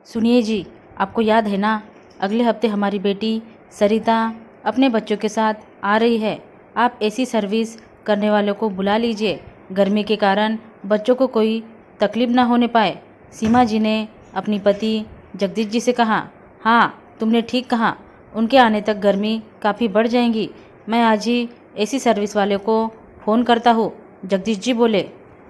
सुनिए जी, आपको याद है ना, अगले हफ्ते हमारी बेटी सरिता अपने बच्चों के साथ आ रही है। आप ऐसी सर्विस करने वालों को बुला लीजिए, गर्मी के कारण बच्चों को कोई तकलीफ ना होने पाए। सीमा जी ने अपनी पति जगदीश जी से कहा। हाँ, तुमने ठीक कहा, उनके आने तक गर्मी काफ़ी बढ़ जाएगी। मैं आज ही ऐसी सर्विस वाले को फ़ोन करता हूँ, जगदीश जी बोले।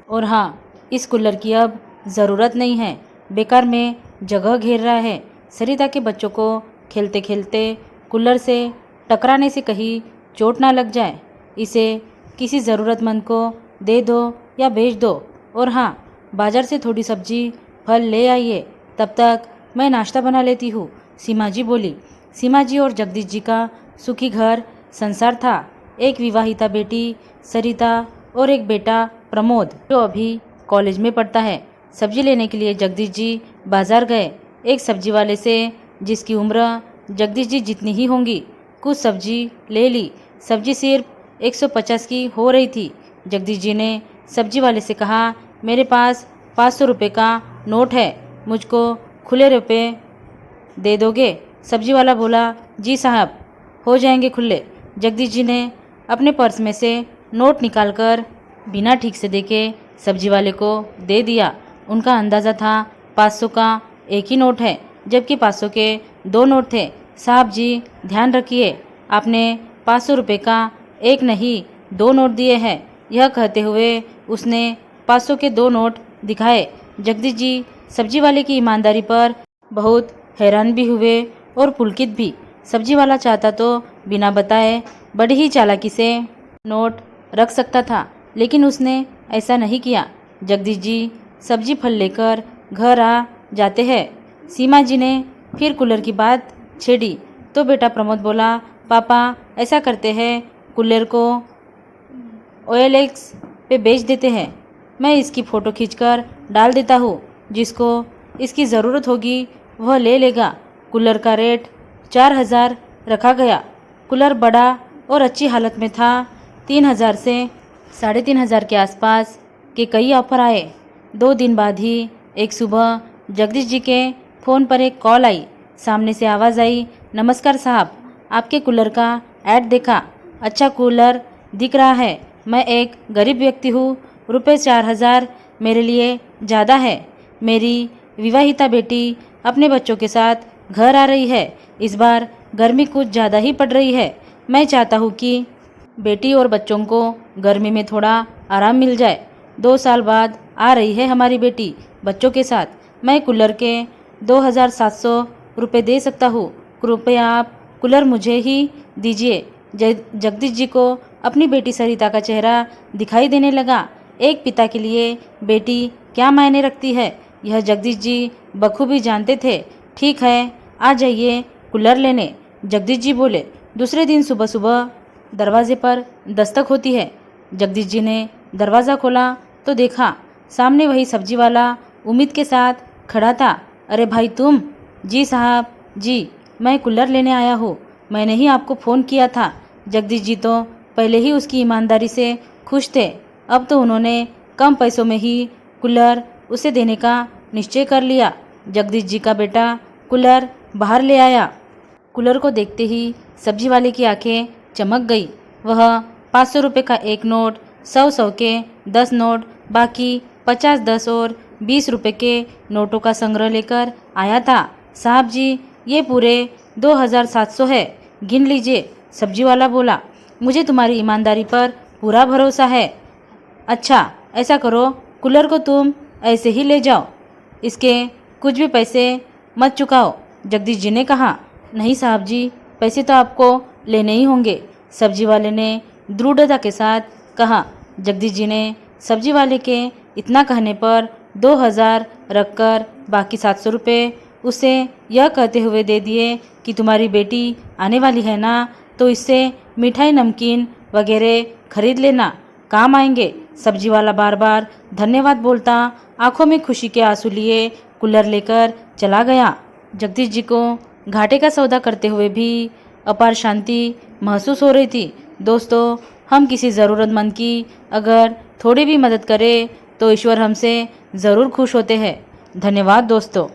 और हाँ, इस कूलर की अब ज़रूरत नहीं है, बेकार में जगह घेर रहा है। सरिता के बच्चों को खेलते खेलते कूलर से टकराने से कहीं चोट ना लग जाए। इसे किसी ज़रूरतमंद को दे दो या बेच दो। और हाँ, बाज़ार से थोड़ी सब्जी फल ले आइए, तब तक मैं नाश्ता बना लेती हूँ, सीमा जी बोली। सीमा जी और जगदीश जी का सुखी घर संसार था। एक विवाहिता बेटी सरिता और एक बेटा प्रमोद, जो अभी कॉलेज में पढ़ता है। सब्जी लेने के लिए जगदीश जी बाजार गए। एक सब्जी वाले से, जिसकी उम्र जगदीश जी जितनी ही होंगी, कुछ सब्जी ले ली। सब्जी सिर्फ 150 की हो रही थी। जगदीश जी ने सब्जी वाले से कहा, मेरे पास 500 रुपये का नोट है, मुझको खुले रुपए दे दोगे? सब्जी वाला बोला, जी साहब, हो जाएंगे खुले। जगदीश जी ने अपने पर्स में से नोट निकालकर बिना ठीक से देखे सब्जी वाले को दे दिया। उनका अंदाज़ा था 500 का एक ही नोट है, जबकि 500 के 2 नोट थे। साहब जी, ध्यान रखिए, आपने 500 रुपये का एक नहीं 2 नोट दिए हैं। यह कहते हुए उसने 500 के 2 नोट दिखाए। जगदीश जी सब्जी वाले की ईमानदारी पर बहुत हैरान भी हुए और पुलकित भी। सब्जी वाला चाहता तो बिना बताए बड़ी ही चालाकी से नोट रख सकता था, लेकिन उसने ऐसा नहीं किया। जगदीश जी सब्जी फल लेकर घर आ जाते हैं। सीमा जी ने फिर कूलर की बात छेड़ी तो बेटा प्रमोद बोला, पापा ऐसा करते हैं, कूलर को OLX पे बेच देते हैं। मैं इसकी फ़ोटो खींचकर डाल देता हूँ, जिसको इसकी ज़रूरत होगी वह ले लेगा। कूलर का रेट 4000 रखा गया। कूलर बड़ा और अच्छी हालत में था। 3000 से 3500 के आसपास के कई ऑफर आए। 2 दिन बाद ही एक सुबह जगदीश जी के फ़ोन पर एक कॉल आई। सामने से आवाज़ आई, नमस्कार साहब, आपके कूलर का ऐड देखा, अच्छा कूलर दिख रहा है। मैं एक गरीब व्यक्ति हूँ, रुपये 4000 मेरे लिए ज़्यादा है। मेरी विवाहिता बेटी अपने बच्चों के साथ घर आ रही है। इस बार गर्मी कुछ ज़्यादा ही पड़ रही है। मैं चाहता हूँ कि बेटी और बच्चों को गर्मी में थोड़ा आराम मिल जाए। 2 साल बाद आ रही है हमारी बेटी बच्चों के साथ। मैं कूलर के 2700 रुपये दे सकता हूँ। कृपया आप कूलर मुझे ही दीजिए। जगदीश जी को अपनी बेटी सरिता का चेहरा दिखाई देने लगा। एक पिता के लिए बेटी क्या मायने रखती है, यह जगदीश जी बखूबी जानते थे। ठीक है, आ जाइए कूलर लेने, जगदीश जी बोले। दूसरे दिन सुबह सुबह दरवाजे पर दस्तक होती है। जगदीश जी ने दरवाज़ा खोला तो देखा सामने वही सब्जी वाला उम्मीद के साथ खड़ा था। अरे भाई तुम? जी साहब जी, मैं कूलर लेने आया हूँ, मैंने ही आपको फ़ोन किया था। जगदीश जी तो पहले ही उसकी ईमानदारी से खुश थे। अब तो उन्होंने कम पैसों में ही कूलर उसे देने का निश्चय कर लिया। जगदीश जी का बेटा कूलर बाहर ले आया। कूलर को देखते ही सब्जी वाले की आंखें चमक गई। वह 500 रुपये का एक नोट, 100 के 10 नोट, बाकी 50, 10 और 20 रुपये के नोटों का संग्रह लेकर आया था। साहब जी, ये पूरे 2700 है, गिन लीजिए, सब्जी वाला बोला। मुझे तुम्हारी ईमानदारी पर पूरा भरोसा है। अच्छा ऐसा करो, कूलर को तुम ऐसे ही ले जाओ, इसके कुछ भी पैसे मत चुकाओ, जगदीश जी ने कहा। नहीं साहब जी, पैसे तो आपको लेने ही होंगे, सब्जी वाले ने दृढ़ता के साथ कहा। जगदीश जी ने सब्जी वाले के इतना कहने पर 2000 रखकर बाकी 700 रुपये उसे यह कहते हुए दे दिए कि तुम्हारी बेटी आने वाली है ना, तो इससे मिठाई नमकीन वगैरह खरीद लेना, काम आएंगे। सब्जी वाला बार बार धन्यवाद बोलता आंखों में खुशी के आंसू लिए कूलर लेकर चला गया। जगदीश जी को घाटे का सौदा करते हुए भी अपार शांति महसूस हो रही थी। दोस्तों, हम किसी ज़रूरतमंद की अगर थोड़ी भी मदद करें तो ईश्वर हमसे ज़रूर खुश होते हैं। धन्यवाद दोस्तों।